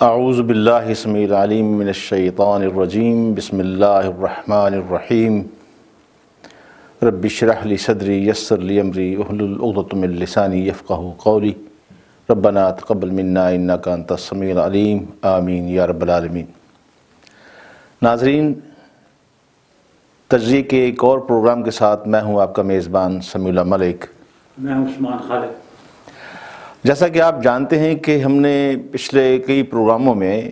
اعوذ باللہ السمیع العلیم من الشیطان الرجیم بسم اللہ الرحمن الرحیم رب اشرح لی صدری یسر لی امری واحلل عقدۃ من لسانی یفقہوا قولی ربنا تقبل منا انک انت السمیع العلیم آمین یا رب العالمین۔ ناظرین، تجزیے کے ایک اور پروگرام کے ساتھ میں ہوں آپ کا میزبان سمیع اللہ ملک۔ میں ہوں عثمان خالد۔ جیسا کہ آپ جانتے ہیں کہ ہم نے پچھلے کئی پروگراموں میں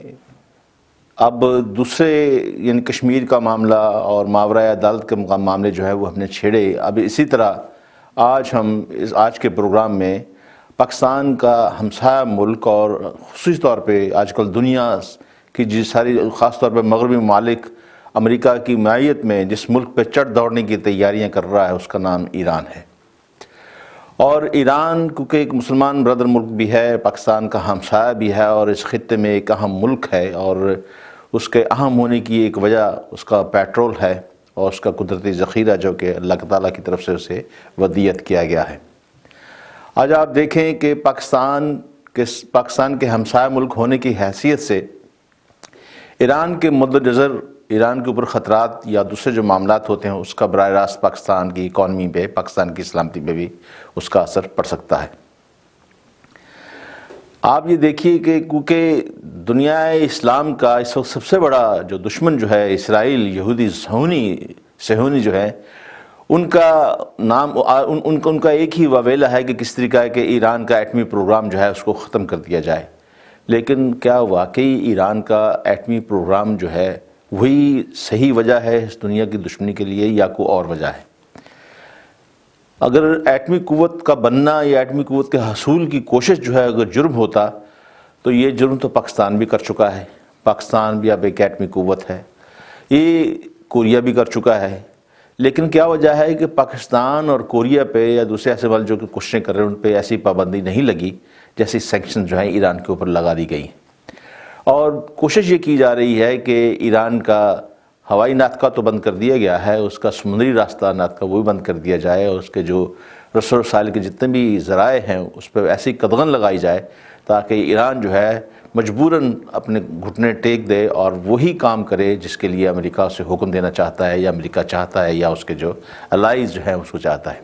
اب دوسرے یعنی کشمیر کا معاملہ اور ماورائے عدالت کے معاملے جو ہے وہ ہم نے چھیڑے۔ اب اسی طرح آج کے پروگرام میں پاکستان کا ہمسایہ ملک اور خصوصی طور پہ آج کل دنیا کی ساری خاص طور پہ مغربی ممالک امریکہ کی معیت میں جس ملک پہ چڑھ دوڑنے کی تیاریاں کر رہا ہے اس کا نام ایران ہے۔ اور ایران کیونکہ ایک مسلمان برادر ملک بھی ہے، پاکستان کا ہمسایہ بھی ہے اور اس خطے میں ایک اہم ملک ہے، اور اس کے اہم ہونے کی ایک وجہ اس کا پیٹرول ہے اور اس کا قدرتی ذخیرہ جو کہ اللہ تعالیٰ کی طرف سے اسے ودیعت کیا گیا ہے۔ آج آپ دیکھیں کہ پاکستان کے ہمسایہ ملک ہونے کی حیثیت سے ایران کے مد نظر ایران کے اوپر خطرات یا دوسرے جو معاملات ہوتے ہیں اس کا براہ راست پاکستان کی اکانومی پہ، پاکستان کی سلامتی پہ بھی اس کا اثر پڑ سکتا ہے۔ آپ یہ دیکھیے کہ کیونکہ دنیا اسلام کا اس وقت سب سے بڑا جو دشمن جو ہے اسرائیل، یہودی صہیونی جو ہے، ان کا نام ان کا ایک ہی واویلا ہے کہ کس طریقہ ہے کہ ایران کا ایٹمی پروگرام جو ہے اس کو ختم کر دیا جائے۔ لیکن کیا واقعی ایران کا ایٹمی پروگرام جو ہے وہی صحیح وجہ ہے اس دنیا کی دشمنی کے لیے یا کوئی اور وجہ ہے؟ اگر ایٹمی قوت کا بننا یا ایٹمی قوت کے حصول کی کوشش جو ہے اگر جرم ہوتا تو یہ جرم تو پاکستان بھی کر چکا ہے۔ پاکستان بھی اب ایک ایٹمی قوت ہے، یہ کوریا بھی کر چکا ہے۔ لیکن کیا وجہ ہے کہ پاکستان اور کوریا پہ یا دوسرے ایسے ملک جو کہ کوششیں کر رہے ہیں ان پہ ایسی پابندی نہیں لگی جیسی سینکشن جو ہیں ایران کے اوپر لگا دی گئی؟ اور کوشش یہ کی جا رہی ہے کہ ایران کا ہوائی ناطقہ تو بند کر دیا گیا ہے، اس کا سمندری راستہ ناطقہ وہ بھی بند کر دیا جائے، اور اس کے جو رسول وسائل کے جتنے بھی ذرائع ہیں اس پہ ایسی قدغن لگائی جائے تاکہ ایران جو ہے مجبوراً اپنے گھٹنے ٹیک دے اور وہی کام کرے جس کے لیے امریکہ اسے حکم دینا چاہتا ہے یا امریکہ چاہتا ہے یا اس کے جو الائز جو ہیں اس کو چاہتا ہے۔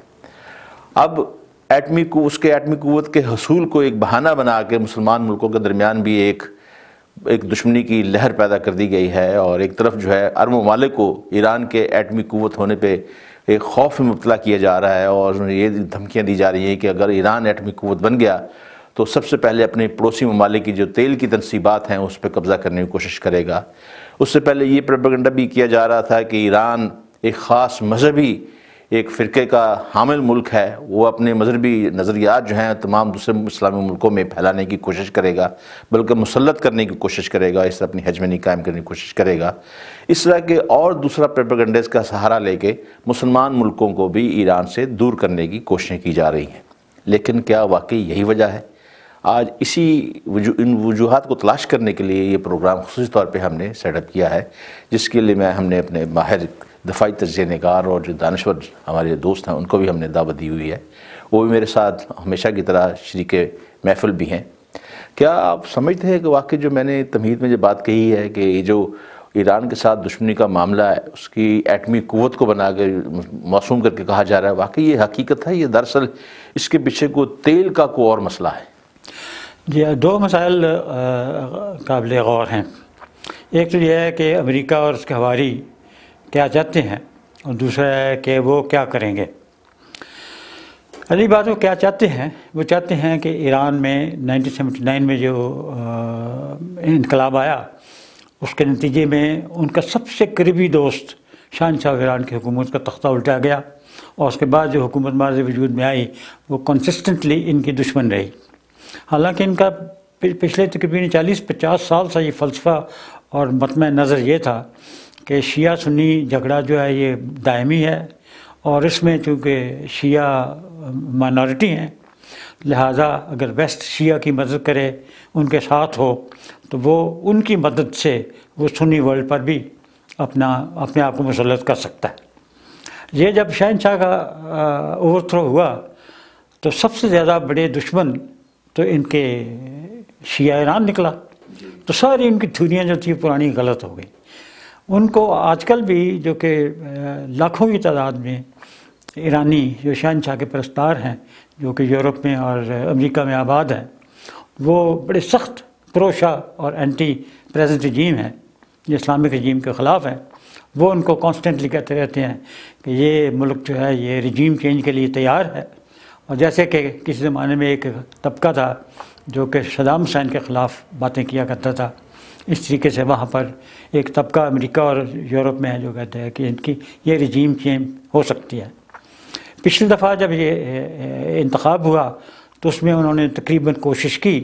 اب اس کے ایٹمی قوت کے حصول کو ایک بہانہ بنا کے مسلمان ملکوں کے درمیان بھی ایک دشمنی کی لہر پیدا کر دی گئی ہے، اور ایک طرف جو ہے عرب ممالک کو ایران کے ایٹمی قوت ہونے پہ ایک خوف میں مبتلا کیا جا رہا ہے، اور یہ دھمکیاں دی جا رہی ہیں کہ اگر ایران ایٹمی قوت بن گیا تو سب سے پہلے اپنے پڑوسی ممالک کی جو تیل کی تنصیبات ہیں اس پہ قبضہ کرنے کی کوشش کرے گا۔ اس سے پہلے یہ پروپیگنڈا بھی کیا جا رہا تھا کہ ایران ایک خاص مذہبی ایک فرقے کا حامل ملک ہے، وہ اپنے مذہبی نظریات جو ہیں تمام دوسرے اسلامی ملکوں میں پھیلانے کی کوشش کرے گا، بلکہ مسلط کرنے کی کوشش کرے گا، اس طرح اپنی ہیجمنی قائم کرنے کی کوشش کرے گا۔ اس طرح کے اور دوسرا پروپیگنڈاز کا سہارا لے کے مسلمان ملکوں کو بھی ایران سے دور کرنے کی کوششیں کی جا رہی ہیں۔ لیکن کیا واقعی یہی وجہ ہے؟ آج ان وجوہات کو تلاش کرنے کے لیے یہ پروگرام خصوصی طور پہ ہم نے سیٹ اپ کیا ہے، جس کے لیے ہم نے اپنے ماہر دفاعی تجزیہ نگار اور جو دانشور ہمارے دوست ہیں ان کو بھی ہم نے دعوت دی ہوئی ہے، وہ بھی میرے ساتھ ہمیشہ کی طرح شریک محفل بھی ہیں۔ کیا آپ سمجھتے ہیں کہ واقعی جو میں نے تمہید میں جو بات کہی ہے کہ یہ جو ایران کے ساتھ دشمنی کا معاملہ ہے اس کی ایٹمی قوت کو بنا کے موسوم کر کے کہا جا رہا ہے، واقعی یہ حقیقت ہے؟ یہ دراصل اس کے پیچھے کوئی تیل کا کوئی اور مسئلہ ہے؟ جی، دو مسائل قابل غور ہیں۔ ایک تو یہ ہے کہ امریکہ اور اس کے حوالی کیا چاہتے ہیں، اور دوسرا ہے کہ وہ کیا کریں گے۔ پہلی بات وہ کیا چاہتے ہیں، وہ چاہتے ہیں کہ ایران میں 1979 میں جو انقلاب آیا اس کے نتیجے میں ان کا سب سے قریبی دوست شہنشاہ ایران کی حکومت کا تختہ الٹا گیا، اور اس کے بعد جو حکومت ماض وجود میں آئی وہ کنسسٹنٹلی ان کی دشمن رہی۔ حالانکہ ان کا پچھلے تقریباً 40-50 سال سے یہ فلسفہ اور مطمع نظر یہ تھا کہ شیعہ سنی جھگڑا جو ہے یہ دائمی ہے، اور اس میں چونکہ شیعہ مائنارٹی ہیں لہٰذا اگر ویسٹ شیعہ کی مدد کرے، ان کے ساتھ ہو، تو وہ ان کی مدد سے وہ سنی ورلڈ پر بھی اپنے آپ کو مسلط کر سکتا ہے۔ یہ جب شہنشاہ کا اوور تھرو ہوا تو سب سے زیادہ بڑے دشمن تو ان کے شیعہ ایران نکلا، تو ساری ان کی تھیوریاں جو تھی پرانی غلط ہو گئی. ان کو آج کل بھی جو کہ لاکھوں کی تعداد میں ایرانی جو شہنشاہ کے پرستار ہیں جو کہ یورپ میں اور امریکہ میں آباد ہیں، وہ بڑے سخت پروشا اور اینٹی پریزنٹ رجیم ہیں جو اسلامک رجیم کے خلاف ہیں. وہ ان کو کانسٹنٹلی کہتے رہتے ہیں کہ یہ ملک جو ہے یہ رجیم چینج کے لیے تیار ہے. اور جیسے کہ کسی زمانے میں ایک طبقہ تھا جو کہ صدام حسین کے خلاف باتیں کیا کرتا تھا، اس طریقے سے وہاں پر ایک طبقہ امریکہ اور یورپ میں ہے جو کہتے ہیں کہ ان کی یہ رجیم چینج ہو سکتی ہے. پچھلی دفعہ جب یہ انتخاب ہوا تو اس میں انہوں نے تقریباً کوشش کی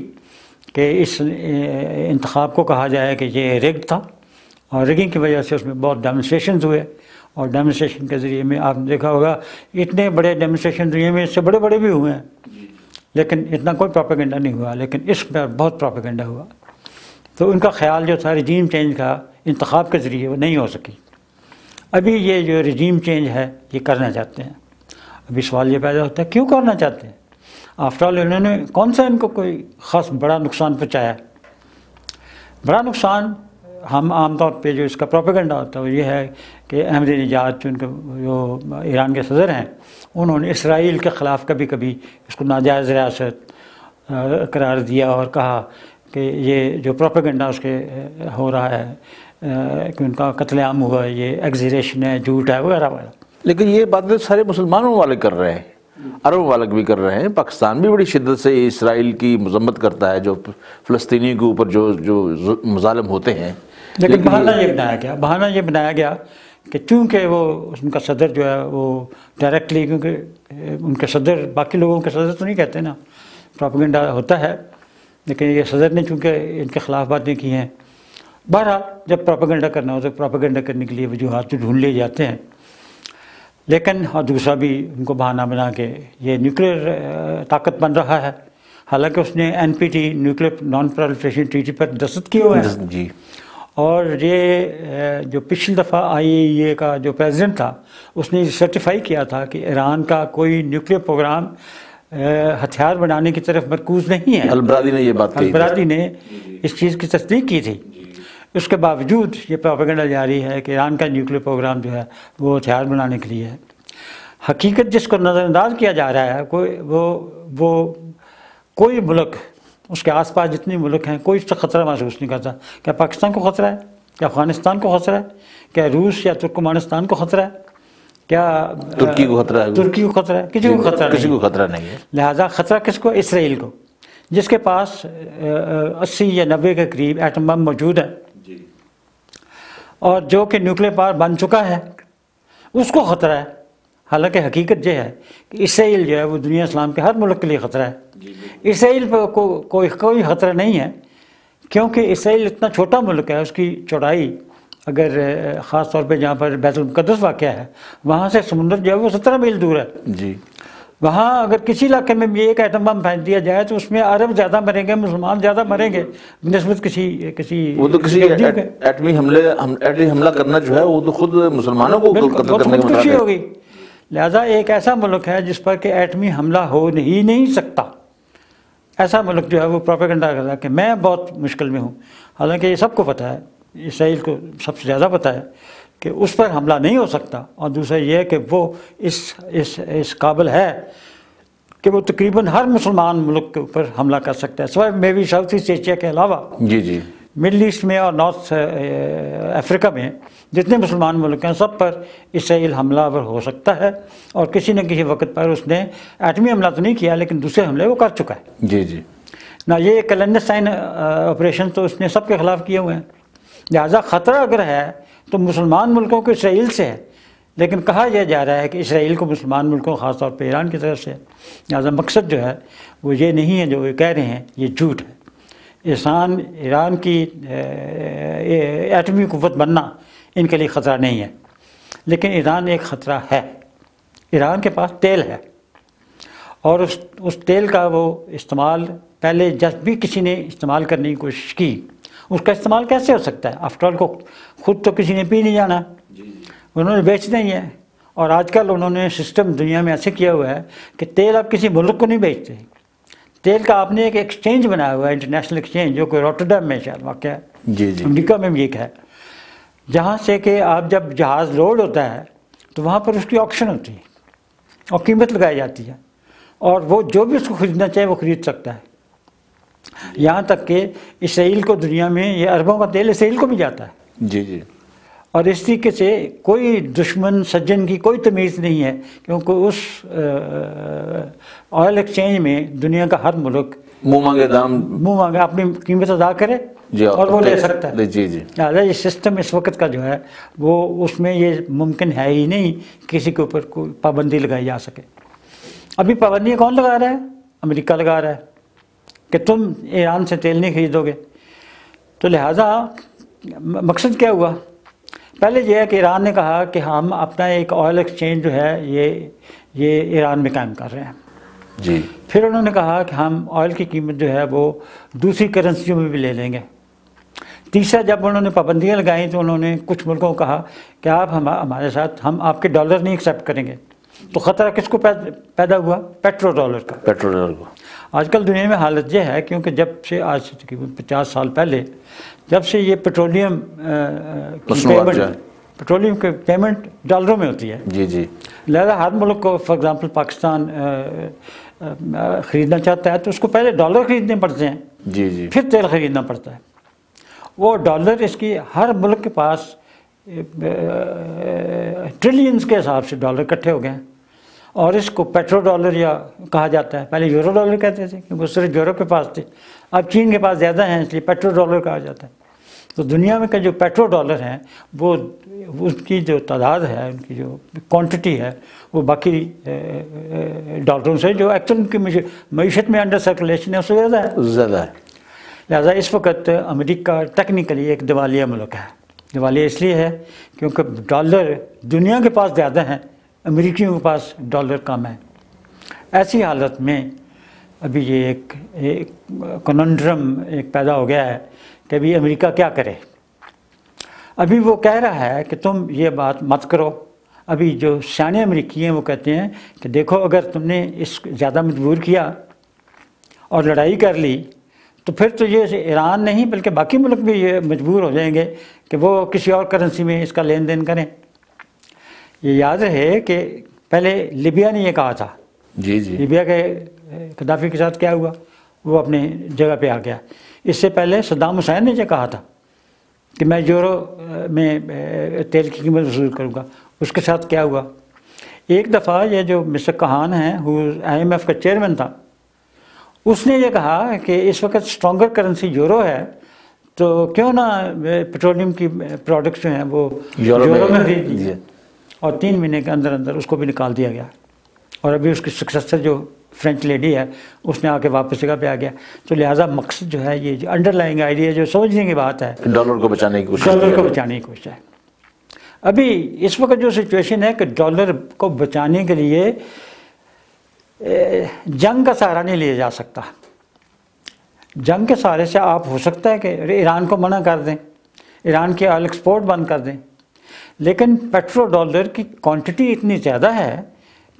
کہ اس انتخاب کو کہا جائے کہ یہ ریگ تھا، اور ریگنگ کی وجہ سے اس میں بہت ڈیمونسٹریشنز ہوئے. اور ڈیمونسٹریشن کے ذریعے میں آپ نے دیکھا ہوگا اتنے بڑے ڈیمونسٹریشن دنیا میں اس سے بڑے بڑے بھی ہوئے ہیں، لیکن اتنا کوئی پروپیگنڈا نہیں ہوا. لیکن اس پر بہت پروپیگنڈا ہوا. تو ان کا خیال جو تھا رجیم چینج کا انتخاب کے ذریعے وہ نہیں ہو سکی. ابھی یہ جو رجیم چینج ہے یہ کرنا چاہتے ہیں. ابھی سوال یہ پیدا ہوتا ہے کیوں کرنا چاہتے ہیں؟ آفٹر آل انہوں نے کون سا ان کو کوئی خاص بڑا نقصان پہنچایا ہے؟ بڑا نقصان ہم عام طور پہ جو اس کا پروپیگنڈا ہوتا ہے وہ یہ ہے کہ احمدی نژاد جو ان کے جو ایران کے صدر ہیں انہوں نے اسرائیل کے خلاف کبھی کبھی اس کو ناجائز ریاست قرار دیا اور کہا کہ یہ جو پروپیگنڈا اس کے ہو رہا ہے کہ ان کا قتل عام ہوا ہے یہ ایگزیریشن ہے، جھوٹ ہے وغیرہ وغیرہ. لیکن یہ باتیں سارے مسلمانوں والے کر رہے ہیں، عرب والے بھی کر رہے ہیں. پاکستان بھی بڑی شدت سے اسرائیل کی مذمت کرتا ہے جو فلسطینیوں کے اوپر جو مظالم ہوتے ہیں. لیکن بہانہ یہ بنایا گیا کہ چونکہ وہ ان کا صدر جو ہے وہ ڈائریکٹلی، کیونکہ ان کے صدر باقی لوگوں کے صدر تو نہیں کہتے نا، پروپیگنڈا ہوتا ہے، لیکن یہ صدر نے چونکہ ان کے خلاف باتیں کی ہیں. بہرحال جب پروپیگنڈا کرنا ہو تو پروپیگنڈا کرنے کے لیے وجوہات تو ڈھونڈ لیے جاتے ہیں. لیکن اور دوسرا بھی ان کو بہانہ بنا کے یہ نیوکلیئر طاقت بن رہا ہے، حالانکہ اس نے NPT nuclear non proliferation treaty پر دستخط کیے ہوئے ہیں. جی. اور یہ جو پچھلی دفعہ IAEA کا جو پریزیڈنٹ تھا اس نے سرٹیفائی کیا تھا کہ ایران کا کوئی نیوکلیئر پروگرام ہتھیار بنانے کی طرف مرکوز نہیں ہے. البرادی نے یہ بات کہی، البرادی نے اس چیز کی تصدیق کی تھی. اس کے باوجود یہ پروپیگنڈا جاری ہے کہ ایران کا نیوکلیئر پروگرام جو ہے وہ ہتھیار بنانے کے لیے ہے. حقیقت جس کو نظر انداز کیا جا رہا ہے کوئی ملک اس کے آس پاس جتنے ملک ہیں کوئی اس سے خطرہ محسوس نہیں کرتا. کیا پاکستان کو خطرہ ہے؟ کیا افغانستان کو خطرہ ہے؟ کیا روس یا ترکمانستان کو خطرہ ہے؟ کیا ترکی کو خطرہ ہے؟ ترکی کو خطرہ ہے؟ کسی کو خطرہ نہیں ہے. لہٰذا خطرہ کس کو؟ اسرائیل کو، جس کے پاس 80 یا 90 کے قریب ایٹم بم موجود ہے اور جو کہ نیوکلیئر پاور بن چکا ہے، اس کو خطرہ ہے. حالانکہ حقیقت یہ ہے کہ اسرائیل جو ہے وہ دنیا اسلام کے ہر ملک کے لیے خطرہ ہے. اسرائیل پہ کوئی خطرہ نہیں ہے، کیونکہ اسرائیل اتنا چھوٹا ملک ہے. اس کی چوڑائی اگر خاص طور پہ جہاں پر بیت المقدس واقع ہے وہاں سے سمندر جو ہے وہ 17 میل دور ہے. جی. وہاں اگر کسی علاقے میں بھی ایک ایٹم بم پھینک دیا جائے تو اس میں عرب زیادہ مریں گے، مسلمان زیادہ مریں گے بنسبت کسی وہ تو کسی ایٹمی حملہ کرنا جو ہے وہ تو خود مسلمانوں کو قتل کرنے کا خوشی ہوگی. لہٰذا ایک ایسا ملک ہے جس پر کہ ایٹمی حملہ ہو ہی نہیں سکتا، ایسا ملک جو ہے وہ پروپیگنڈا کرتا ہے کہ میں بہت مشکل میں ہوں. حالانکہ یہ سب کو پتہ ہے، اسرائیل کو سب سے زیادہ پتہ ہے کہ اس پر حملہ نہیں ہو سکتا. اور دوسرا یہ ہے کہ وہ اس قابل ہے کہ وہ تقریباً ہر مسلمان ملک کے اوپر حملہ کر سکتا ہے، سوائے میں بھی ساؤتھ ایسٹ ایشیا کے علاوہ. جی. مڈل ایسٹ میں اور نارتھ افریقہ میں جتنے مسلمان ملک ہیں سب پر اسرائیل حملہ آور ہو سکتا ہے. اور کسی نہ کسی وقت پر اس نے ایٹمی حملہ تو نہیں کیا لیکن دوسرے حملے وہ کر چکا ہے. جی. نہ یہ کلینڈسٹائن آپریشن تو اس نے سب کے خلاف کیے ہوئے ہیں. لہٰذا خطرہ اگر ہے تو مسلمان ملکوں کو اسرائیل سے ہے، لیکن کہا یہ جا رہا ہے کہ اسرائیل کو مسلمان ملکوں خاص طور پہ ایران کی طرف سے. لہٰذا مقصد جو ہے وہ یہ نہیں ہے جو یہ کہہ رہے ہیں، یہ جھوٹ ہے. ایران کی ایٹمی قوت بننا ان کے لیے خطرہ نہیں ہے، لیکن ایران ایک خطرہ ہے. ایران کے پاس تیل ہے اور اس تیل کا وہ استعمال پہلے جب بھی کسی نے استعمال کرنے کی کوشش کی، اس کا استعمال کیسے ہو سکتا ہے؟ آفٹر آل کو خود تو کسی نے پی نہیں جانا، انہوں نے بیچنا ہی ہے. اور آج کل انہوں نے سسٹم دنیا میں ایسے کیا ہوا ہے کہ تیل آپ کسی ملک کو نہیں بیچتے، تیل کا آپ نے ایک ایکسچینج بنایا ہوا ہے، انٹرنیشنل ایکسچینج، جو کہ روٹردم میں شاید واقع ہے، جی جی امریکہ میں بھی ایک ہے، جہاں سے کہ آپ جب جہاز لوڈ ہوتا ہے تو وہاں پر اس کی آکشن ہوتی ہے اور قیمت لگائی جاتی ہے، اور وہ جو بھی اس کو خریدنا چاہے وہ خرید سکتا ہے، یہاں تک کہ اسرائیل کو دنیا میں یہ اربوں کا تیل اسرائیل کو بھی جاتا ہے، جی جی اور اس طریقے سے کوئی دشمن سجن کی کوئی تمیز نہیں ہے، کیونکہ اس آئل ایکسچینج میں دنیا کا ہر ملک منہ مانگے دام منہ مانگا اپنی قیمت ادا کرے جی اور وہ لے سکتا ہے۔ جی جی لہٰذا یہ سسٹم اس وقت کا جو ہے وہ اس میں یہ ممکن ہے ہی نہیں کسی کے اوپر کوئی پابندی لگائی جا سکے۔ ابھی پابندیاں کون لگا رہا ہے؟ امریکہ لگا رہا ہے کہ تم ایران سے تیل نہیں خریدو گے۔ تو لہٰذا مقصد کیا ہوا؟ پہلے یہ ہے کہ ایران نے کہا کہ ہم اپنا ایک آئل ایکسچینج جو ہے یہ ایران میں قائم کر رہے ہیں، جی پھر انہوں نے کہا کہ ہم آئل کی قیمت جو ہے وہ دوسری کرنسیوں میں بھی لے لیں گے۔ تیسرا جب انہوں نے پابندیاں لگائیں تو انہوں نے کچھ ملکوں کو کہا کہ آپ ہمارے ساتھ ہم آپ کے ڈالر نہیں ایکسیپٹ کریں گے۔ تو خطرہ کس کو پیدا ہوا؟ پیٹرو ڈالر کا۔ پیٹرول ڈالر کو آج کل دنیا میں حالت یہ ہے، کیونکہ جب سے آج سے تقریباً 50 سال پہلے جب سے یہ پیٹرولیم کی پیمنٹ ڈالروں میں ہوتی ہے، جی جی لہذا ہر ملک کو فار ایگزامپل پاکستان خریدنا چاہتا ہے تو اس کو پہلے ڈالر خریدنے پڑتے ہیں، جی جی پھر تیل خریدنا پڑتا ہے۔ وہ ڈالر اس کی ہر ملک کے پاس ٹریلینز کے حساب سے ڈالر اکٹھے ہو گئے ہیں، اور اس کو پیٹرو ڈالر یا کہا جاتا ہے، پہلے یورو ڈالر کہتے تھے کیونکہ صرف یورپ کے پاس تھے، اب چین کے پاس زیادہ ہیں اس لیے پیٹرو ڈالر کہا جاتا ہے۔ تو دنیا میں کا جو پیٹرو ڈالر ہیں وہ اس کی جو تعداد ہے، ان کی جو کوانٹٹی ہے، وہ باقی ڈالروں سے جو ایکچوئل ان کی معیشت میں انڈر سرکولیشن ہے اس سے زیادہ ہے۔ لہٰذا اس وقت امریکہ ٹیکنیکلی ایک دیوالیہ ملک ہے۔ دیوالیہ اس لیے ہے کیونکہ ڈالر دنیا کے پاس زیادہ ہیں، امریکیوں کے پاس ڈالر کم ہے۔ ایسی حالت میں ابھی یہ ایک کننڈرم ایک پیدا ہو گیا ہے کہ ابھی امریکہ کیا کرے۔ ابھی وہ کہہ رہا ہے کہ تم یہ بات مت کرو۔ ابھی جو سیانے امریکی ہیں وہ کہتے ہیں کہ دیکھو اگر تم نے اس زیادہ مجبور کیا اور لڑائی کر لی تو پھر تو یہ ایران نہیں بلکہ باقی ملک بھی یہ مجبور ہو جائیں گے کہ وہ کسی اور کرنسی میں اس کا لین دین کریں۔ یہ یاد رہے کہ پہلے لیبیا نے یہ کہا تھا، جی جی لیبیا کے قذافی کے ساتھ کیا ہوا؟ وہ اپنے جگہ پہ آ گیا۔ اس سے پہلے صدام حسین نے یہ کہا تھا کہ میں یورو میں تیل کی قیمت وصول کروں گا، اس کے ساتھ کیا ہوا؟ ایک دفعہ یہ جو مسٹر کہان ہیں وہ IMF کا چیئرمین تھا، اس نے یہ کہا کہ اس وقت اسٹرانگر کرنسی یورو ہے تو کیوں نہ پیٹرولیم کی پروڈکٹس جو ہیں وہ یورو میں خرید لیجیے، اور 3 مہینے کے اندر اندر اس کو بھی نکال دیا گیا، اور ابھی اس کی سکسیسر جو فرینچ لیڈی ہے اس نے آ کے واپس جگہ پہ آ گیا۔ تو لہٰذا مقصد جو ہے یہ جو انڈر لائنگ آئیڈیا جو سمجھنے کی بات ہے، ڈالر کو بچانے کی کوشش، ڈالر کو بچانے کی کوشش ہے۔ ابھی اس وقت جو سچویشن ہے کہ ڈالر کو بچانے کے لیے جنگ کا سہارا نہیں لیا جا سکتا۔ جنگ کے سہارے سے آپ ہو سکتا ہے کہ ایران کو منع کر دیں، ایران کے آئل ایکسپورٹ بند کر دیں، لیکن پیٹرو ڈالر کی کوانٹٹی اتنی زیادہ ہے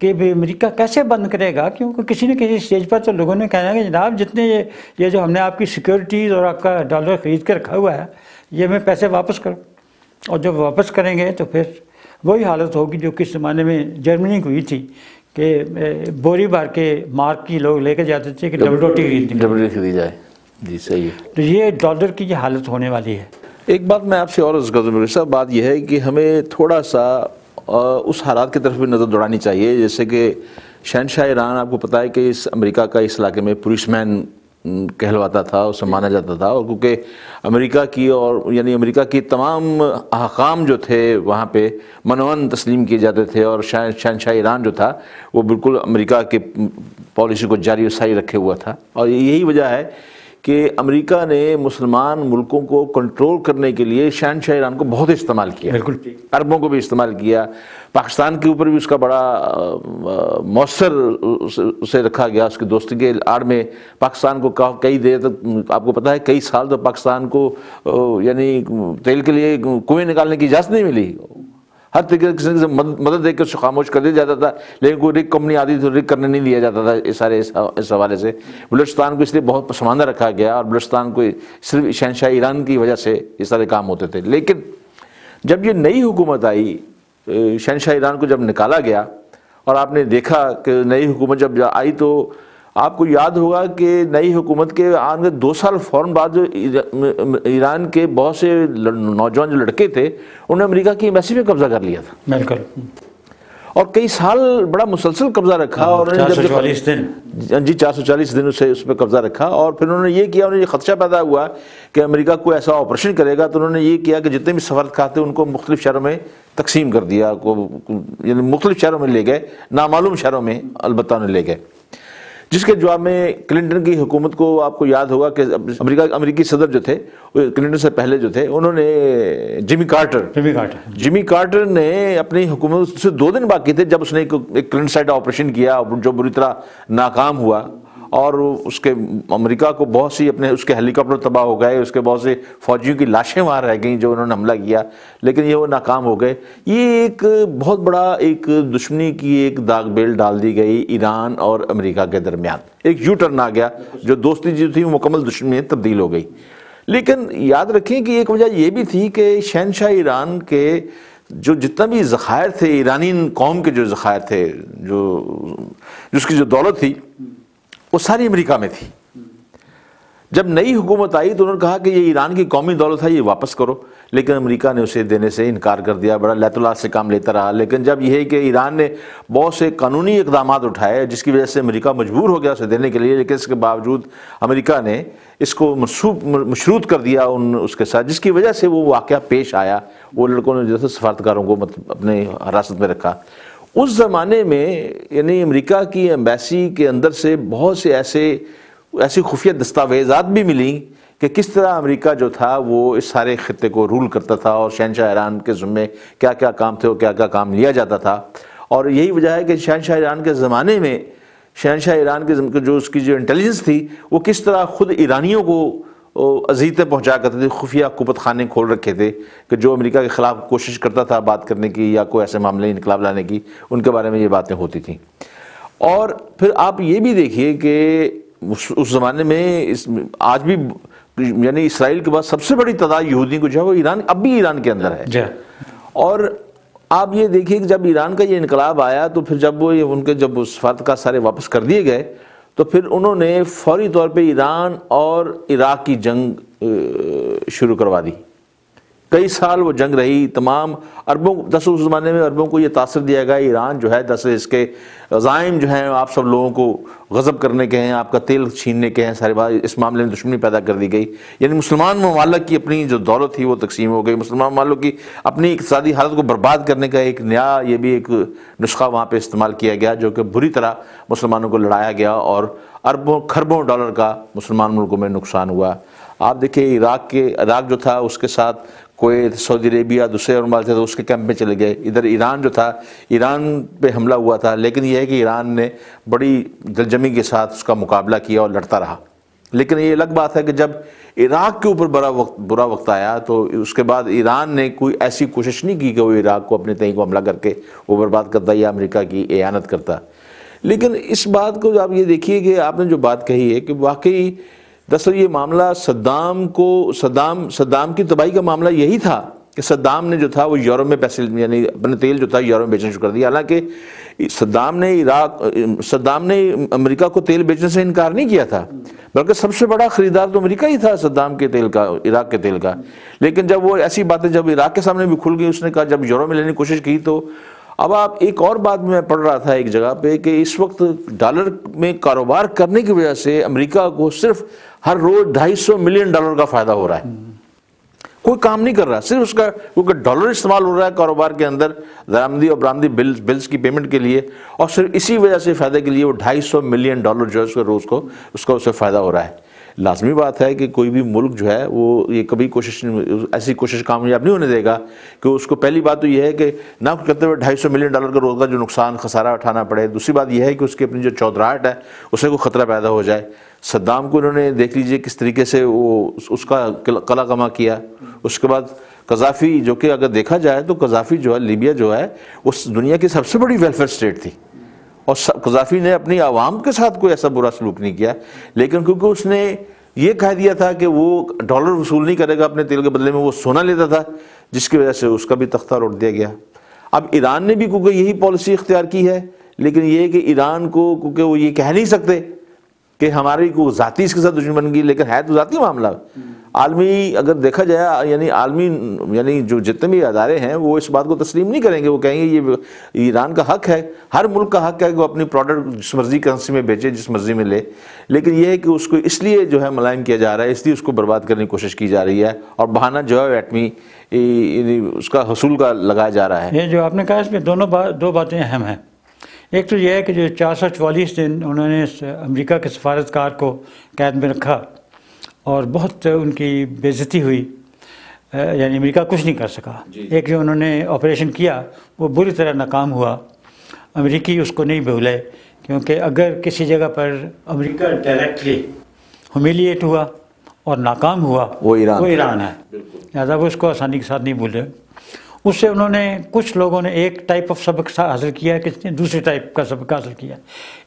کہ امریکہ کیسے بند کرے گا؟ کیونکہ کسی نہ کسی اسٹیج پر تو لوگوں نے کہنا ہے کہ جناب جتنے یہ جو ہم نے آپ کی سیکیورٹیز اور آپ کا ڈالر خرید کے رکھا ہوا ہے یہ ہمیں پیسے واپس کرو، اور جب واپس کریں گے تو پھر وہی حالت ہوگی جو کس زمانے میں جرمنی کو ہوئی تھی کہ بوری بھر کے مارک کی لوگ لے کے جاتے تھے کہ ڈبل روٹی خرید جائے۔ جی صحیح ہے۔ تو یہ ڈالر کی یہ حالت ہونے والی ہے۔ ایک بات میں آپ سے اور عرض کرتا ہوں صاحب، بات یہ ہے کہ ہمیں تھوڑا سا اس حالات کی طرف بھی نظر دوڑانی چاہیے، جیسے کہ شہنشاہ ایران آپ کو پتہ ہے کہ اس امریکہ کا اس علاقے میں پولیس مین کہلواتا تھا، اسے مانا جاتا تھا، اور کیونکہ امریکہ کی اور یعنی امریکہ کی تمام احکام جو تھے وہاں پہ منون تسلیم کیے جاتے تھے، اور شہنشاہ ایران جو تھا وہ بالکل امریکہ کے پالیسی کو جاری و ساری رکھے ہوا تھا، اور یہی وجہ ہے کہ امریکہ نے مسلمان ملکوں کو کنٹرول کرنے کے لیے شہنشاہ ایران کو بہت استعمال کیا، بالکل عربوں کو بھی استعمال کیا، پاکستان کے اوپر بھی اس کا بڑا مؤثر اسے رکھا گیا، اس کی دوستی کے آڑ میں پاکستان کو کئی دیر تک آپ کو پتہ ہے کئی سال تک پاکستان کو یعنی تیل کے لیے کنویں نکالنے کی اجازت نہیں ملی، ہر طریقے سے مدد دے کے اس کو خاموش کر دیا جاتا تھا، لیکن کوئی رک کمپنی آتی تھی رک کرنے نہیں دیا جاتا تھا اس حوالے سے۔ بلوچستان کو اس لیے بہت پسماندہ رکھا گیا، اور بلوچستان کو صرف شہنشاہ ایران کی وجہ سے یہ سارے کام ہوتے تھے۔ لیکن جب یہ نئی حکومت آئی، شہنشاہ ایران کو جب نکالا گیا، اور آپ نے دیکھا کہ نئی حکومت جب آئی تو آپ کو یاد ہوگا کہ نئی حکومت کے آنے 2 سال فوراً بعد جو ایران کے بہت سے نوجوان جو لڑکے تھے انہوں نے امریکہ کی ایمبیسی پہ قبضہ کر لیا تھا، بالکل، اور کئی سال بڑا مسلسل قبضہ رکھا، اور 440 دن 440 دن اس پہ قبضہ رکھا، اور پھر انہوں نے یہ کیا، انہیں یہ خدشہ پیدا ہوا کہ امریکہ کوئی ایسا آپریشن کرے گا، تو انہوں نے یہ کیا کہ جتنے بھی سفارتخانہ تھے ان کو مختلف شہروں میں تقسیم کر دیا، یعنی مختلف شہروں میں لے گئے، نامعلوم شہروں میں البتہ انہیں لے گئے، جس کے جواب میں کلنٹن کی حکومت کو آپ کو یاد ہوگا کہ امریکی صدر جو تھے کلنٹن سے پہلے جو تھے انہوں نے جمی کارٹر نے اپنی حکومت سے 2 دن باقی تھے جب اس نے ایک کلینسائڈ آپریشن کیا جو بری طرح ناکام ہوا، اور اس کے امریکہ کو بہت سی اپنے اس کے ہیلی کاپٹر تباہ ہو گئے، اس کے بہت سے فوجیوں کی لاشیں وہاں رہ گئیں جو انہوں نے حملہ کیا، لیکن یہ وہ ناکام ہو گئے۔ یہ ایک بہت بڑا ایک دشمنی کی ایک داغ بیل ڈال دی گئی ایران اور امریکہ کے درمیان، ایک یو ٹرن آ گیا، جو دوستی جو تھی وہ مکمل دشمنی میں تبدیل ہو گئی۔ لیکن یاد رکھیں کہ ایک وجہ یہ بھی تھی کہ شہنشاہ ایران کے جو جتنا بھی ذخائر تھے، ایرانی قوم کے جو ذخائر تھے، جس کی جو دولت تھی وہ ساری امریکہ میں تھی۔ جب نئی حکومت آئی تو انہوں نے کہا کہ یہ ایران کی قومی دولت ہے، یہ واپس کرو، لیکن امریکہ نے اسے دینے سے انکار کر دیا، بڑا لیت العت سے کام لیتا رہا۔ لیکن جب یہ ہے کہ ایران نے بہت سے قانونی اقدامات اٹھائے جس کی وجہ سے امریکہ مجبور ہو گیا اسے دینے کے لیے، لیکن اس کے باوجود امریکہ نے اس کو مشروط کر دیا اس کے ساتھ، جس کی وجہ سے وہ واقعہ پیش آیا، وہ لڑکوں نے جیسے سفارتکاروں کو اپنے حراست میں رکھا۔ اس زمانے میں یعنی امریکہ کی ایمبیسی کے اندر سے بہت سے ایسی خفیہ دستاویزات بھی ملیں کہ کس طرح امریکہ جو تھا وہ اس سارے خطے کو رول کرتا تھا، اور شہنشاہ ایران کے ذمے کیا کیا کام تھے اور کیا کیا کام لیا جاتا تھا۔ اور یہی وجہ ہے کہ شہنشاہ ایران کے زمانے میں شہنشاہ ایران کے جو اس کی جو انٹیلیجنس تھی وہ کس طرح خود ایرانیوں کو اذیتیں پہنچا کرتے تھے، خفیہ قوت خانے کھول رکھے تھے کہ جو امریکہ کے خلاف کوشش کرتا تھا بات کرنے کی یا کوئی ایسے معاملے انقلاب لانے کی، ان کے بارے میں یہ باتیں ہوتی تھیں۔ اور پھر آپ یہ بھی دیکھیے کہ اس زمانے میں آج بھی یعنی اسرائیل کے بعد سب سے بڑی تعداد یہودیوں کو جو ہے وہ ایران اب بھی ایران کے اندر ہے۔ اور آپ یہ دیکھیے کہ جب ایران کا یہ انقلاب آیا تو پھر جب وہ ان کے جب سفارتکار سارے واپس کر دیے گئے تو پھر انہوں نے فوری طور پہ ایران اور عراق کی جنگ شروع کروا دی۔ کئی سال وہ جنگ رہی، تمام عربوں دس اس زمانے میں عربوں کو یہ تاثر دیا گیا ایران جو ہے دس اس کے عزائم جو ہیں آپ سب لوگوں کو غضب کرنے کے ہیں، آپ کا تیل چھیننے کے ہیں، ساری بات اس معاملے میں دشمنی پیدا کر دی گئی۔ یعنی مسلمان ممالک کی اپنی جو دولت تھی وہ تقسیم ہو گئی، مسلمان ممالک کی اپنی اقتصادی حالت کو برباد کرنے کا ایک نیا یہ بھی ایک نسخہ وہاں پہ استعمال کیا گیا جو کہ بری طرح مسلمانوں کو لڑایا گیا اور اربوں کھربوں ڈالر کا مسلمان ملکوں میں نقصان ہوا۔ آپ دیکھیں عراق جو تھا اس کے ساتھ کویت، سعودی عربیہ، دوسرے اور ممالک تھے تو اس کے کیمپ میں چلے گئے۔ ادھر ایران جو تھا، ایران پہ حملہ ہوا تھا، لیکن یہ ہے کہ ایران نے بڑی دلجمی کے ساتھ اس کا مقابلہ کیا اور لڑتا رہا۔ لیکن یہ الگ بات ہے کہ جب عراق کے اوپر برا وقت آیا تو اس کے بعد ایران نے کوئی ایسی کوشش نہیں کی کہ وہ عراق کو اپنے تئیں کو حملہ کر کے وہ برباد کرتا یا امریکہ کی اعانت کرتا۔ لیکن اس بات کو آپ یہ دیکھیے کہ آپ نے جو بات کہی ہے کہ واقعی دراصل یہ معاملہ صدام کی تباہی کا معاملہ یہی تھا کہ صدام نے جو تھا وہ یورپ میں پیسے یعنی اپنے تیل جو تھا یورپ میں بیچنا شروع کر دیا۔ حالانکہ صدام نے امریکہ کو تیل بیچنے سے انکار نہیں کیا تھا، بلکہ سب سے بڑا خریدار تو امریکہ ہی تھا صدام کے تیل کا، عراق کے تیل کا۔ لیکن جب وہ ایسی باتیں جب عراق کے سامنے بھی کھل گئی، اس نے کہا جب یورپ میں لینے کی کوشش کی تو اب آپ ایک اور بات میں پڑھ رہا تھا ایک جگہ پہ کہ اس وقت ڈالر میں کاروبار کرنے کی وجہ سے امریکہ کو صرف ہر روز $250 ملین کا فائدہ ہو رہا ہے۔ کوئی کام نہیں کر رہا، صرف اس کا کیونکہ ڈالر استعمال ہو رہا ہے کاروبار کے اندر درآمدی اور برآمدی بلز کی پیمنٹ کے لیے، اور صرف اسی وجہ سے فائدے کے لیے وہ $250 ملین جو ہے اس کا روز کو اس کا اسے فائدہ ہو رہا ہے۔ لازمی بات ہے کہ کوئی بھی ملک جو ہے وہ یہ کبھی ایسی کوشش کامیاب نہیں ہونے دے گا کہ اس کو پہلی بات تو یہ ہے کہ نہ کرتے ہوئے $250 ملین کا روز کا جو نقصان خسارہ اٹھانا پڑے، دوسری بات یہ ہے کہ اس کی اپنی جو چودراہٹ ہے اسے کوئی خطرہ پیدا ہو جائے۔ صدام کو انہوں نے دیکھ لیجئے کس طریقے سے وہ اس کا قلع کما کیا. اس کے بعد قذافی، جو کہ اگر دیکھا جائے تو قذافی جو ہے لیبیا جو ہے اس دنیا کی سب سے بڑی ویلفیئر اسٹیٹ تھی، اور قذافی نے اپنی عوام کے ساتھ کوئی ایسا برا سلوک نہیں کیا، لیکن کیونکہ اس نے یہ کہہ دیا تھا کہ وہ ڈالر وصول نہیں کرے گا اپنے تیل کے بدلے میں، وہ سونا لیتا تھا، جس کی وجہ سے اس کا بھی تختہ روٹ دیا گیا. اب ایران نے بھی کیونکہ یہی پالیسی اختیار کی ہے، لیکن یہ کہ ایران کو کیونکہ وہ یہ کہہ نہیں سکتے کہ ہماری کو ذاتی اس کے ساتھ دشمن بن گئی، لیکن ہے تو ذاتی معاملہ. عالمی اگر دیکھا جائے یعنی جو جتنے بھی ادارے ہیں وہ اس بات کو تسلیم نہیں کریں گے، وہ کہیں گے یہ ایران کا حق ہے، ہر ملک کا حق ہے کہ وہ اپنی پروڈکٹ جس مرضی کرنسی میں بیچے، جس مرضی میں لے، لیکن یہ ہے کہ اس کو اس لیے جو ہے ملائم کیا جا رہا ہے، اس لیے اس کو برباد کرنے کی کوشش کی جا رہی ہے، اور بہانہ جو ہے ایٹمی اس کا حصول کا لگایا جا رہا ہے. یہ جو آپ نے کہا اس میں دو باتیں اہم ہیں. ایک تو یہ ہے کہ جو 444 دن انہوں نے امریکہ کے سفارتکار کو قید میں رکھا اور بہت ان کی بے عزتی ہوئی، یعنی امریکہ کچھ نہیں کر سکا. ایک جو انہوں نے آپریشن کیا وہ بری طرح ناکام ہوا. امریکی اس کو نہیں بھولے، کیونکہ اگر کسی جگہ پر امریکہ ڈائریکٹلی ہیومیلیٹ ہوا اور ناکام ہوا وہ ایران ہے، لہٰذا وہ اس کو آسانی کے ساتھ نہیں بھولے. اس سے انہوں نے کچھ لوگوں نے ایک ٹائپ آف سبق حاصل کیا، کس نے دوسرے ٹائپ کا سبق حاصل کیا.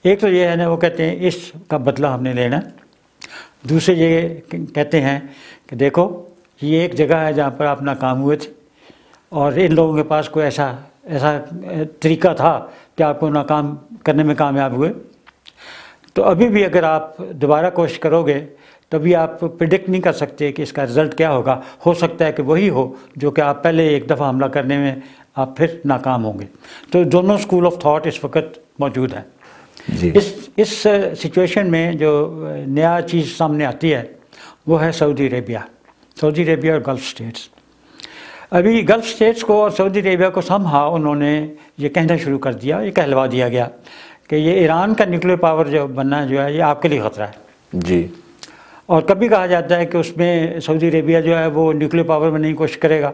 ایک تو یہ ہے نا، وہ کہتے ہیں اس کا بدلہ ہم نے لینا. دوسرے یہ کہتے ہیں کہ دیکھو یہ ایک جگہ ہے جہاں پر آپ ناکام ہوئے تھے، اور ان لوگوں کے پاس کوئی ایسا طریقہ تھا کہ آپ کو ناکام کرنے میں کامیاب ہوئے. تو ابھی بھی اگر آپ دوبارہ کوشش کرو گے تبھی آپ پریڈکٹ نہیں کر سکتے کہ اس کا رزلٹ کیا ہوگا. ہو سکتا ہے کہ وہی ہو جو کہ آپ پہلے ایک دفعہ حملہ کرنے میں آپ پھر ناکام ہوں گے. تو دونوں اسکول آف تھاٹ اس وقت موجود ہیں. اس سچویشن میں جو نیا چیز سامنے آتی ہے وہ ہے سعودی عربیہ اور گلف اسٹیٹس. ابھی گلف اسٹیٹس کو اور سعودی عربیہ کو انہوں نے یہ کہنا شروع کر دیا، یہ کہلوا دیا گیا کہ یہ ایران کا نیوکلیر پاور جو بننا جو ہے یہ آپ کے لیے خطرہ ہے. جی. اور کبھی کہا جاتا ہے کہ اس میں سعودی عربیہ جو ہے وہ نیوکلیر پاور بننے کی کوشش کرے گا.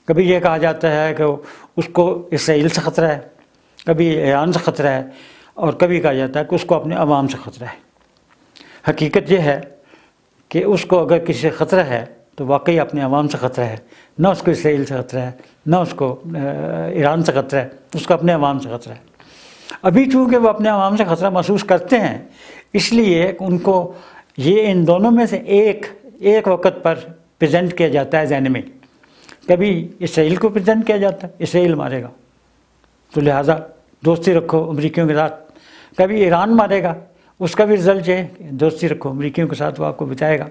کبھی یہ کہا جاتا ہے کہ اس کو اسرائیل سے خطرہ ہے، کبھی ایران سے خطرہ ہے، اور کبھی کہا جاتا ہے کہ اس کو اپنے عوام سے خطرہ ہے. حقیقت یہ ہے کہ اس کو اگر کسی سے خطرہ ہے تو واقعی اپنے عوام سے خطرہ ہے، نہ اس کو اسرائیل سے خطرہ ہے، نہ اس کو ایران سے خطرہ ہے، اس کو اپنے عوام سے خطرہ ہے. ابھی چونکہ وہ اپنے عوام سے خطرہ محسوس کرتے ہیں، اس لیے ان کو یہ ان دونوں میں سے ایک وقت پر پریزنٹ کیا جاتا ہے ذہن میں. کبھی اسرائیل کو پریزنٹ کیا جاتا ہے، اسرائیل مارے گا تو لہٰذا دوستی رکھو امریکیوں کے ساتھ. کبھی ایران مارے گا، اس کا بھی رزلٹ ہے دوستی رکھو امریکیوں کے ساتھ، وہ آپ کو بچائے گا.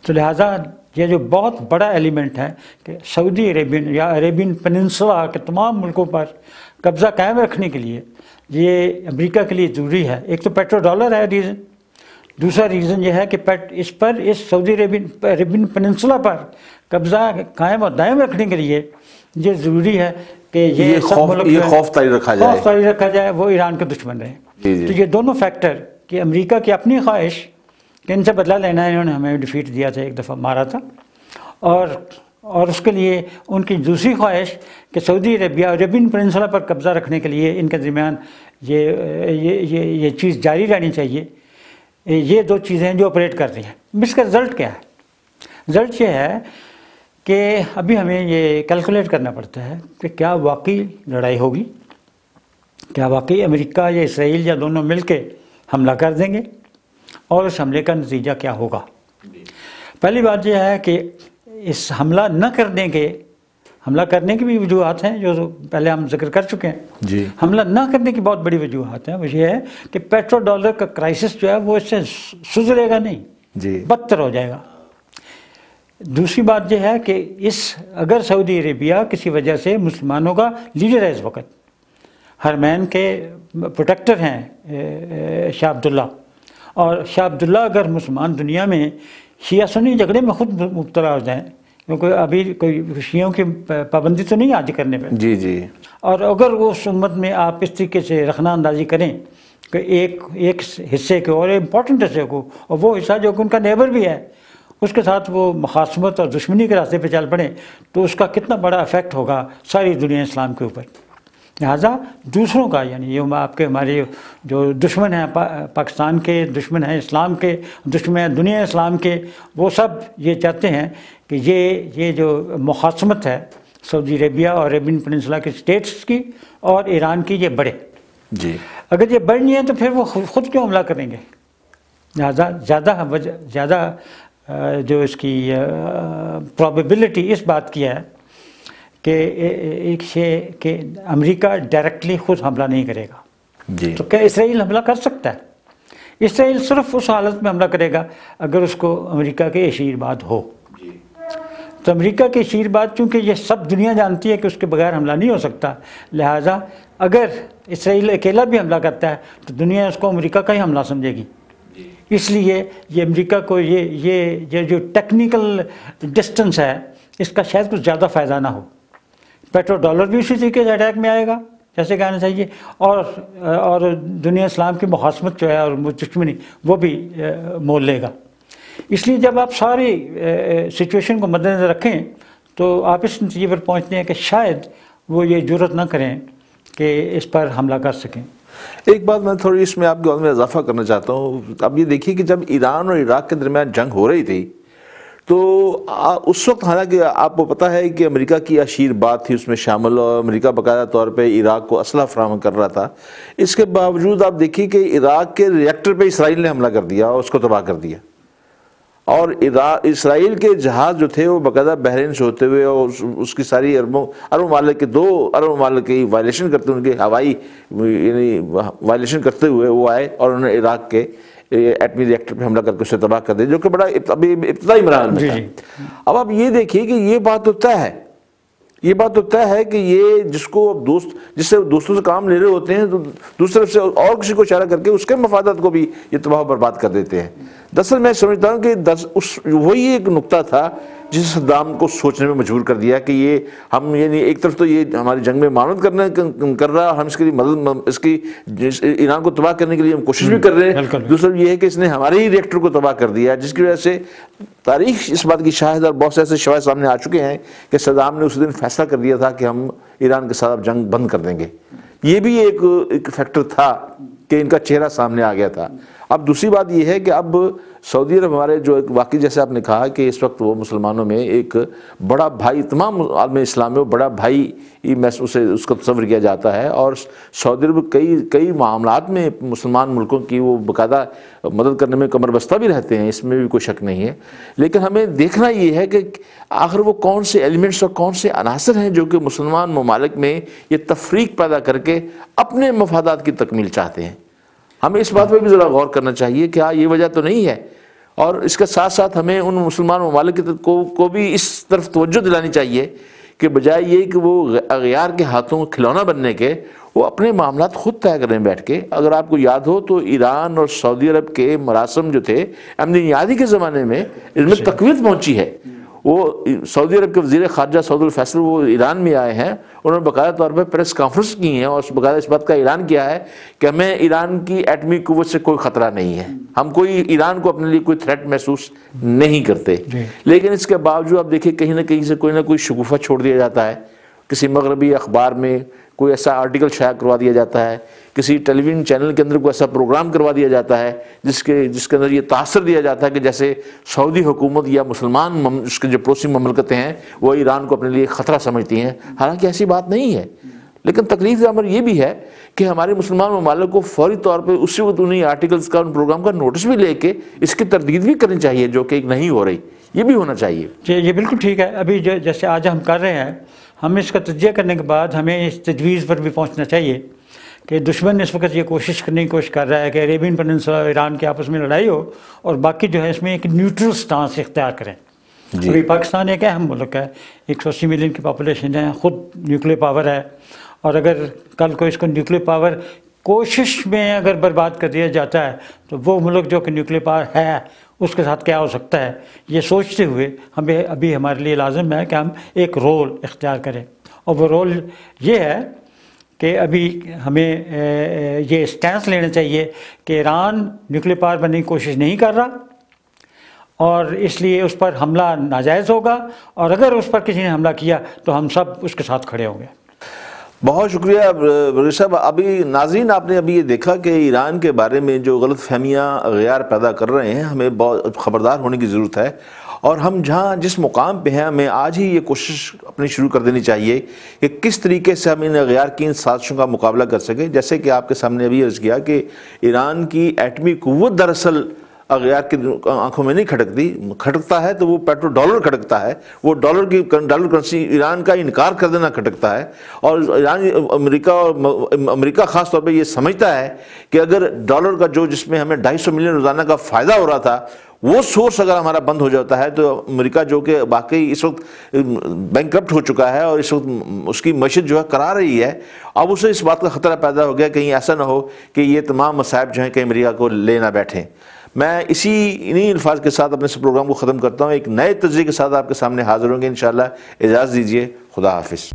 تو لہٰذا یہ جو بہت بڑا ایلیمنٹ ہے کہ سعودی عربین یا عربین پیننسولا کے تمام ملکوں پر قبضہ قائم رکھنے کے لیے یہ امریکہ کے لیے ضروری ہے. ایک تو پیٹرو ڈالر ہے ریزن، دوسرا ریزن یہ ہے کہ اس سعودی عربین پیننسولا پر قبضہ قائم اور دائم رکھنے کے لیے یہ ضروری ہے کہ یہ خوف طاری رکھا جائے وہ ایران کے دشمن رہے. تو یہ دونوں فیکٹر کہ امریکہ کی اپنی خواہش کہ ان سے بدلہ لینا ہے، انہوں نے ہمیں ڈیفیٹ دیا تھا، ایک دفعہ مارا تھا، اور اس کے لیے ان کی دوسری خواہش کہ سعودی عربیہ عربین پیننسولا پر قبضہ رکھنے کے لیے ان کے درمیان یہ چیز جاری رہنی چاہیے. یہ دو چیزیں جو آپریٹ کر رہی ہیں. اس کا رزلٹ کیا ہے؟ رزلٹ یہ ہے کہ ابھی ہمیں یہ کیلکولیٹ کرنا پڑتا ہے کہ کیا واقعی لڑائی ہوگی، کیا واقعی امریکہ یا اسرائیل یا دونوں مل کے حملہ کر دیں گے، اور اس حملے کا نتیجہ کیا ہوگا. پہلی بات یہ ہے کہ اس حملہ نہ کرنے کی بھی وجوہات ہیں جو پہلے ہم ذکر کر چکے ہیں. حملہ نہ کرنے کی بہت بڑی وجوہات ہیں. وہ یہ ہے کہ پیٹرو ڈالر کا کرائسس جو ہے وہ اس سے سدھرے گا نہیں، بدتر ہو جائے گا. دوسری بات یہ ہے کہ اگر سعودی عربیہ کسی وجہ سے مسلمانوں کا لیڈر ہے، اس وقت حرمین کے پروٹیکٹر ہیں شاہ عبداللہ، اور شاہ عبداللہ اگر مسلمان دنیا میں شیعہ سنی جھگڑے میں خود مبتلا ہو جائیں، کیونکہ ابھی کوئی شیعوں کی پابندی تو نہیں آج کرنے پہ، اور اگر اس امت میں آپ اس طریقے سے رخنہ اندازی کریں کہ ایک حصے کو اور امپورٹنٹ حصے کو، اور وہ حصہ جو کہ ان کا نیبر بھی ہے، اس کے ساتھ وہ مخاصمت اور دشمنی کے راستے پہ چل پڑیں، تو اس کا کتنا بڑا افیکٹ ہوگا ساری دنیا اسلام کے اوپر. لہٰذا دوسروں کا یعنی یہ آپ کے ہمارے جو دشمن ہیں پاکستان کے دشمن ہیں اسلام کے دشمن ہیں دنیا اسلام کے وہ سب یہ چاہتے ہیں کہ یہ جو مخاصمت ہے سعودی عربیہ اور عربین پیننسولا کے اسٹیٹس کی اور ایران کی یہ بڑھے جی اگر یہ بڑھنی ہے تو پھر وہ خود کیوں حملہ کریں گے لہٰذا زیادہ جو اس کی پرابیبلٹی اس بات کی ہے کہ ایک کہ امریکہ ڈائریکٹلی خود حملہ نہیں کرے گا جی تو کیا اسرائیل حملہ کر سکتا ہے؟ اسرائیل صرف اس حالت میں حملہ کرے گا اگر اس کو امریکہ کے آشیرواد ہو. تو امریکہ کے آشیرواد چونکہ یہ سب دنیا جانتی ہے کہ اس کے بغیر حملہ نہیں ہو سکتا، لہٰذا اگر اسرائیل اکیلا بھی حملہ کرتا ہے تو دنیا اس کو امریکہ کا ہی حملہ سمجھے گی. اس لیے یہ امریکہ کو یہ جو ٹیکنیکل ڈسٹنس ہے اس کا شاید کچھ زیادہ فائدہ نہ ہو. پیٹرو ڈالر بھی اسی طریقے سے اٹیک میں آئے گا جیسے کہنا چاہیے، اور دنیا اسلام کی مخاصمت جو ہے اور دشمنی وہ بھی مول لے گا. اس لیے جب آپ ساری سچویشن کو مد نظر رکھیں تو آپ اس نتیجے پر پہنچتے ہیں کہ شاید وہ یہ جرات نہ کریں کہ اس پر حملہ کر سکیں. ایک بات میں تھوڑی اس میں آپ کے بات میں اضافہ کرنا چاہتا ہوں. اب یہ دیکھیے کہ جب ایران اور عراق کے درمیان جنگ ہو رہی تھی تو اس وقت حالانکہ آپ کو پتہ ہے کہ امریکہ کی اشیر بات تھی اس میں شامل، اور امریکہ باقاعدہ طور پہ عراق کو اسلحہ فراہم کر رہا تھا. اس کے باوجود آپ دیکھیے کہ عراق کے ریئیکٹر پہ اسرائیل نے حملہ کر دیا اور اس کو تباہ کر دیا، اور اسرائیل کے جہاز جو تھے وہ باقاعدہ بحرین سے ہوتے ہوئے اور اس کی ساری عرب ممالک کے 2 عرب ممالک کی وائلیشن کرتے ہوئے، ان کے ہوائی یعنی وائلیشن کرتے ہوئے وہ آئے اور انہوں نے عراق کے ایٹمی ریئیکٹر پہ حملہ کر کے اسے تباہ کر دیا، جو کہ بڑا ابھی ابتدائی مراحل میں تھا. اب آپ یہ دیکھیے کہ یہ بات تو طے ہے، یہ بات تو طے ہے کہ یہ جس سے دوستوں سے کام لے رہے ہوتے ہیں تو دوسری طرف سے اور کسی کو اشارہ کر کے اس کے مفادات کو بھی یہ تباہ و برباد کر دیتے ہیں. دراصل میں سمجھتا ہوں کہ وہی ایک نقطہ تھا جس صدام کو سوچنے میں مجبور کر دیا کہ یہ ہم یعنی ایک طرف تو یہ ہماری جنگ میں معاونت کر رہا ہے، ہم اس کے لیے مدد ایران کو تباہ کرنے کے لیے ہم کوشش بھی کر رہے ہیں. دوسرا یہ ہے کہ اس نے ہمارے ہی ریئیکٹر کو تباہ کر دیا، جس کی وجہ سے تاریخ اس بات کی شاہد اور بہت سے ایسے شواہد سامنے آ چکے ہیں کہ صدام نے اس دن فیصلہ کر دیا تھا کہ ہم ایران کے ساتھ جنگ بند کر دیں گے. یہ بھی ایک فیکٹر تھا کہ ان کا چہرہ سامنے آ گیا تھا. اب دوسری بات یہ ہے کہ اب سعودی عرب ہمارے جو ایک واقعی جیسے آپ نے کہا کہ اس وقت وہ مسلمانوں میں ایک بڑا بھائی، تمام عالم اسلام میں بڑا بھائی اس کا تصور کیا جاتا ہے، اور سعودی عرب کئی معاملات میں مسلمان ملکوں کی وہ باقاعدہ مدد کرنے میں کمر بستہ بھی رہتے ہیں، اس میں بھی کوئی شک نہیں ہے. لیکن ہمیں دیکھنا یہ ہے کہ آخر وہ کون سے ایلیمنٹس اور کون سے عناصر ہیں جو کہ مسلمان ممالک میں یہ تفریق پیدا کر کے اپنے مفادات کی تکمیل چاہتے ہیں. ہمیں اس بات پہ بھی ذرا غور کرنا چاہیے کہ یہ وجہ تو نہیں ہے، اور اس کے ساتھ ساتھ ہمیں ان مسلمان ممالک کو بھی اس طرف توجہ دلانی چاہیے کہ بجائے یہ کہ وہ اغیار کے ہاتھوں کھلونا بننے کے وہ اپنے معاملات خود طے کریں بیٹھ کے. اگر آپ کو یاد ہو تو ایران اور سعودی عرب کے مراسم جو تھے امن یادی کے زمانے میں اس میں تقویت پہنچی ہے. وہ سعودی عرب کے وزیر خارجہ سعود الفیصل وہ ایران میں آئے ہیں، انہوں نے باقاعدہ طور پہ پریس کانفرنس کی ہیں اور باقاعدہ اس بات کا اعلان کیا ہے کہ ہمیں ایران کی ایٹمی قوت سے کوئی خطرہ نہیں ہے، ہم ایران کو اپنے لیے کوئی تھریٹ محسوس نہیں کرتے. لیکن اس کے باوجود آپ دیکھیں کہیں نہ کہیں سے کوئی نہ کوئی شگوفہ چھوڑ دیا جاتا ہے، کسی مغربی اخبار میں کوئی ایسا آرٹیکل شائع کروا دیا جاتا ہے، کسی ٹیلی ویژن چینل کے اندر کوئی ایسا پروگرام کروا دیا جاتا ہے جس کے اندر یہ تاثر دیا جاتا ہے کہ جیسے سعودی حکومت یا مسلمان اس کے جو پڑوسی مملکتیں ہیں وہ ایران کو اپنے لیے خطرہ سمجھتی ہیں. حالانکہ ایسی بات نہیں ہے. لیکن تکلیف امر یہ بھی ہے کہ ہمارے مسلمان ممالک کو فوری طور پہ اسی وقت انہیں آرٹیکلز کا ان پروگرام کا نوٹس بھی لے کے اس کی تردید بھی کرنی چاہیے جو کہ نہیں ہو رہی. یہ بھی ہونا چاہیے. جی یہ بالکل ٹھیک ہے. ابھی جیسے آج ہم کر رہے ہیں، ہم اس کا تجزیہ کرنے کے بعد ہمیں اس تجویز پر بھی پہنچنا چاہیے کہ دشمن اس وقت یہ کوشش کرنے کی کوشش کر رہا ہے کہ عربین پیننسولا اور ایران کے آپس میں لڑائی ہو اور باقی جو ہے اس میں ایک نیوٹرل سٹانس اختیار کریں. ابھی پاکستان ایک اہم ملک ہے، 180 ملین کی پاپولیشن ہے، خود نیوکلیر پاور ہے، اور اگر کل کو اس کو نیوکلیر پاور کوشش میں اگر برباد کر دیا جاتا ہے تو وہ ملک جو کہ نیوکلیر پاور ہے اس کے ساتھ کیا ہو سکتا ہے، یہ سوچتے ہوئے ہمیں ابھی ہمارے لیے لازم ہے کہ ہم ایک رول اختیار کریں. اور وہ رول یہ ہے کہ ابھی ہمیں یہ سٹینس لینا چاہیے کہ ایران نیوکلیر پاور بننے کی کوشش نہیں کر رہا اور اس لیے اس پر حملہ ناجائز ہوگا، اور اگر اس پر کسی نے حملہ کیا تو ہم سب اس کے ساتھ کھڑے ہوں گے. بہت شکریہ برگر صاحب. ابھی ناظرین آپ نے ابھی یہ دیکھا کہ ایران کے بارے میں جو غلط فہمیاں اغیار پیدا کر رہے ہیں، ہمیں بہت خبردار ہونے کی ضرورت ہے، اور ہم جس مقام پہ ہیں ہمیں آج ہی یہ کوشش اپنی شروع کر دینی چاہیے کہ کس طریقے سے ہم ان اغیار کی ان سازشوں کا مقابلہ کر سکیں. جیسے کہ آپ کے سامنے ابھی عرض کیا کہ ایران کی ایٹمی قوت دراصل اغیار کی آنکھوں میں نہیں کھٹکتی، کھٹکتا ہے تو وہ پیٹرو ڈالر کھٹکتا ہے، وہ ڈالر کرنسی ایران کا انکار کر دینا کھٹکتا ہے. اور امریکہ خاص طور پہ یہ سمجھتا ہے کہ اگر ڈالر کا جس میں ہمیں 250 ملین روزانہ کا فائدہ ہو رہا تھا، وہ سورس اگر ہمارا بند ہو جاتا ہے تو امریکہ جو کہ واقعی اس وقت بینکرپٹ ہو چکا ہے اور اس وقت اس کی معیشت جو ہے کرا رہی ہے، اب اسے اس بات کا خطرہ پیدا ہو گیا کہیں ایسا نہ ہو کہ یہ تمام مصائب جو ہیں کہ امریکہ کو لے نہ بیٹھیں. میں انہی الفاظ کے ساتھ اپنے اس پروگرام کو ختم کرتا ہوں. ایک نئے تجزیے کے ساتھ آپ کے سامنے حاضر ہوں گے انشاءاللہ. اجازت دیجیے. خدا حافظ.